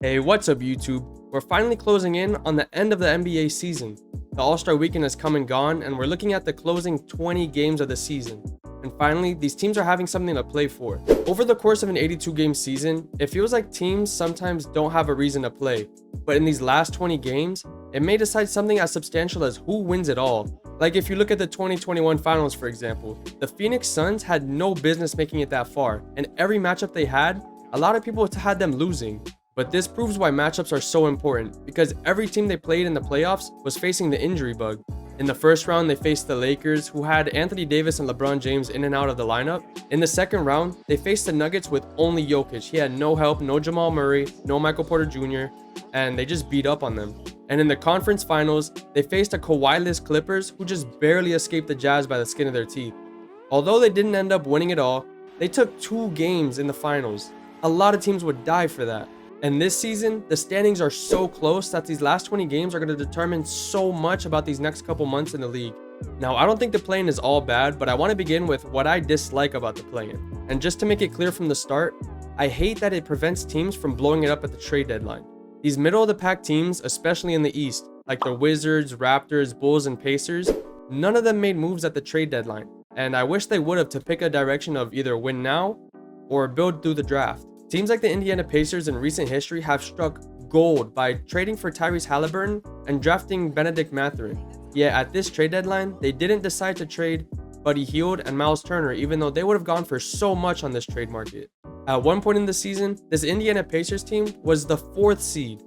Hey, what's up, YouTube? We're finally closing in on the end of the NBA season. The All-Star weekend has come and gone, and we're looking at the closing 20 games of the season. And finally, these teams are having something to play for. Over the course of an 82-game season, it feels like teams sometimes don't have a reason to play. But in these last 20 games, it may decide something as substantial as who wins it all. Like if you look at the 2021 finals, for example, the Phoenix Suns had no business making it that far, and every matchup they had, a lot of people had them losing. But this proves why matchups are so important, because every team they played in the playoffs was facing the injury bug. In the first round, they faced the Lakers, who had Anthony Davis and LeBron James in and out of the lineup. In the second round, they faced the Nuggets with only Jokic. He had no help, no Jamal Murray, no Michael Porter Jr., and they just beat up on them. And in the conference finals, they faced a Kawhi-less Clippers who just barely escaped the Jazz by the skin of their teeth. Although they didn't end up winning it all, they took 2 games in the finals. A lot of teams would die for that. And this season, the standings are so close that these last 20 games are going to determine so much about these next couple months in the league. Now, I don't think the play-in is all bad, but I want to begin with what I dislike about the play-in. And just to make it clear from the start, I hate that it prevents teams from blowing it up at the trade deadline. These middle-of-the-pack teams, especially in the East, like the Wizards, Raptors, Bulls, and Pacers, none of them made moves at the trade deadline. And I wish they would have to pick a direction of either win now or build through the draft. Teams like the Indiana Pacers in recent history have struck gold by trading for Tyrese Halliburton and drafting Bennedict Mathurin. Yet at this trade deadline, they didn't decide to trade Buddy Hield and Miles Turner, even though they would have gone for so much on this trade market. At one point in the season, this Indiana Pacers team was the 4th seed,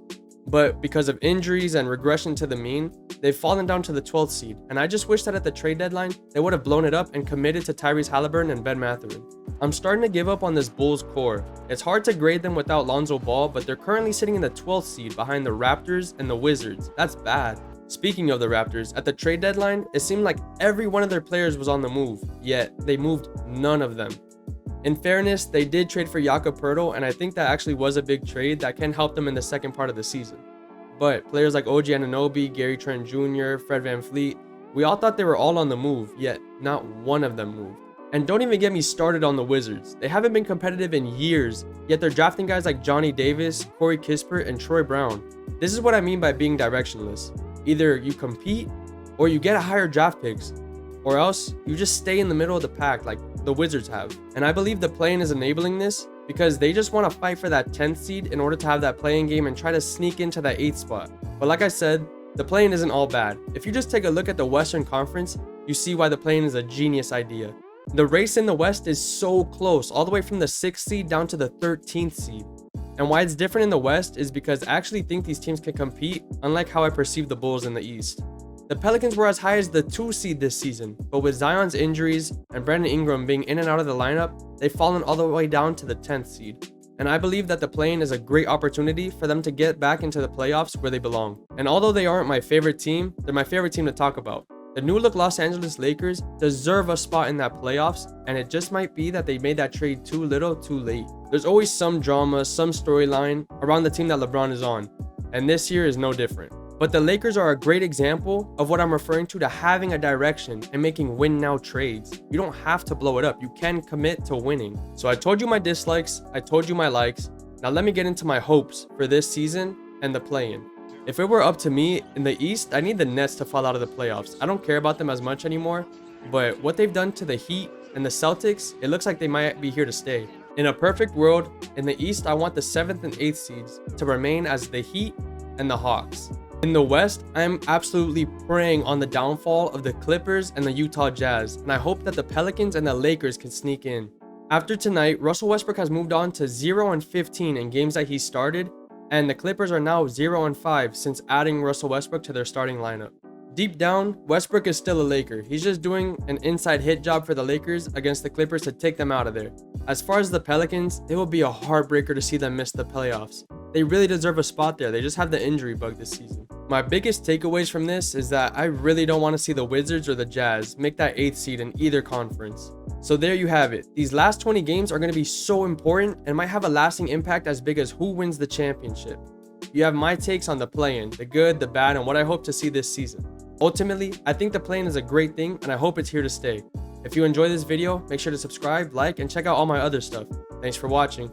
but because of injuries and regression to the mean, they've fallen down to the 12th seed, and I just wish that at the trade deadline, they would have blown it up and committed to Tyrese Halliburton and Ben Mathurin. I'm starting to give up on this Bulls core. It's hard to grade them without Lonzo Ball, but they're currently sitting in the 12th seed behind the Raptors and the Wizards. That's bad. Speaking of the Raptors, at the trade deadline, it seemed like every one of their players was on the move, yet they moved none of them. In fairness, they did trade for Jakob Poeltl, and I think that actually was a big trade that can help them in the second part of the season. But players like OG Anunoby, Gary Trent Jr., Fred VanVleet, we all thought they were all on the move, yet not one of them moved. And don't even get me started on the Wizards. They haven't been competitive in years, yet they're drafting guys like Johnny Davis, Corey Kispert, and Troy Brown. This is what I mean by being directionless. Either you compete, or you get a higher draft picks, or else you just stay in the middle of the pack like the Wizards have. And I believe the play-in is enabling this because they just want to fight for that 10th seed in order to have that play-in game and try to sneak into that 8th spot. But like I said, the play-in isn't all bad. If you just take a look at the Western Conference, you see why the play-in is a genius idea. The race in the West is so close, all the way from the 6th seed down to the 13th seed. And why it's different in the West is because I actually think these teams can compete, unlike how I perceive the Bulls in the East. The Pelicans were as high as the 2 seed this season, but with Zion's injuries and Brandon Ingram being in and out of the lineup, they've fallen all the way down to the 10th seed. And I believe that the play-in is a great opportunity for them to get back into the playoffs where they belong. And although they aren't my favorite team, they're my favorite team to talk about. The new look Los Angeles Lakers deserve a spot in that playoffs, and it just might be that they made that trade too little, too late. There's always some drama, some storyline around the team that LeBron is on, and this year is no different. But the Lakers are a great example of what I'm referring to having a direction and making win-now trades. You don't have to blow it up. You can commit to winning. So I told you my dislikes, I told you my likes. Now let me get into my hopes for this season and the play-in. If it were up to me, in the East, I need the Nets to fall out of the playoffs. I don't care about them as much anymore, but what they've done to the Heat and the Celtics, it looks like they might be here to stay. In a perfect world, in the East, I want the 7th and 8th seeds to remain as the Heat and the Hawks. In the West, I'm absolutely preying on the downfall of the Clippers and the Utah Jazz, and I hope that the Pelicans and the Lakers can sneak in. After tonight, Russell Westbrook has moved on to 0-15 in games that he started, and the Clippers are now 0-5 since adding Russell Westbrook to their starting lineup. Deep down, Westbrook is still a Laker. He's just doing an inside hit job for the Lakers against the Clippers to take them out of there. As far as the Pelicans, it will be a heartbreaker to see them miss the playoffs. They really deserve a spot there. They just have the injury bug this season. My biggest takeaways from this is that I really don't want to see the Wizards or the Jazz make that 8th seed in either conference. So there you have it. These last 20 games are going to be so important and might have a lasting impact as big as who wins the championship. You have my takes on the play-in, the good, the bad, and what I hope to see this season. Ultimately, I think the play-in is a great thing and I hope it's here to stay. If you enjoyed this video, make sure to subscribe, like, and check out all my other stuff. Thanks for watching.